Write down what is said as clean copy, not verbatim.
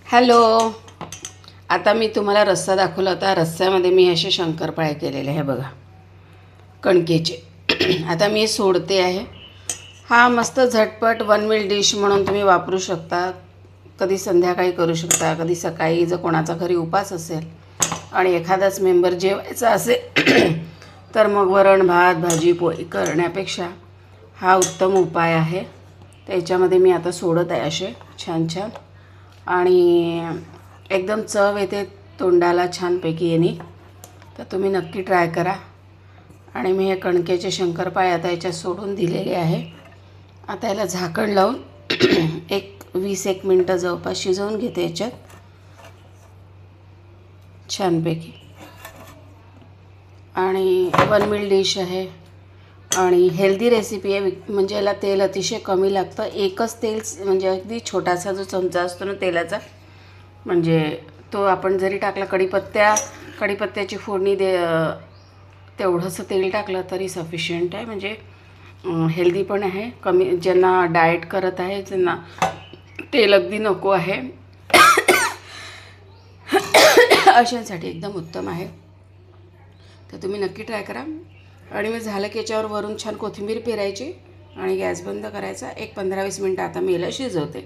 Hello. आता मी तुम्हाला रस्सा दाखवला होता. रस्स्यामध्ये मी असे शंकरपाळे केलेले आहे बघा, कणकेचे. आता मी सोडते आहे. हा मस्त झटपट वन मील डिश म्हणून तुम्ही वापरू शकता. कधी संध्याकाळी करू शकता, कधी सकाळी जर कोणाचा घरी उपास असेल आणि एखादाच मेंबर जेवायचा असेल तर मग वरण भात भाजी पोळी करण्यापेक्षा हा उत्तम उपाय आहे. त्याच्यामध्ये मी आता सोडत आहे असे छान छान, आणि एकदम चव येते तोंडाला छानपैकी येणे. तर तुम्ही नक्की ट्राय करा. आणि मी हे कणकेचे शंकरपाळे आता याच्यात सोडून दिलेले आहे. आता याला झाकण लावून 20-21 मिनटं जवळपास शिजवून घेते याच्यात छानपैकी. आणि वन मील डिश आहे आणि हेल्दी रेसिपी आहे. म्हणजे याला तेल अतिशय कमी लागतं. एकच तेल, म्हणजे अगदी छोटासा जो चमचा असतो ना तेलाचा, म्हणजे तो आपण जरी टाकला, कढीपत्त्याची फोडणी तेवढंसं तेल टाकलं तरी सफिशियंट आहे. म्हणजे हेल्दी पण आहे. कमी, ज्यांना डाएट करत आहे, ज्यांना तेल अगदी नको आहे अशांसाठी एकदम उत्तम आहे. तर तुम्ही नक्की ट्राय करा. आणि मग झालं की याच्यावर वरून छान कोथिंबीर पेरायची आणि गॅस बंद करायचा. 15-20 मिनटं आता मी याला शिजवते.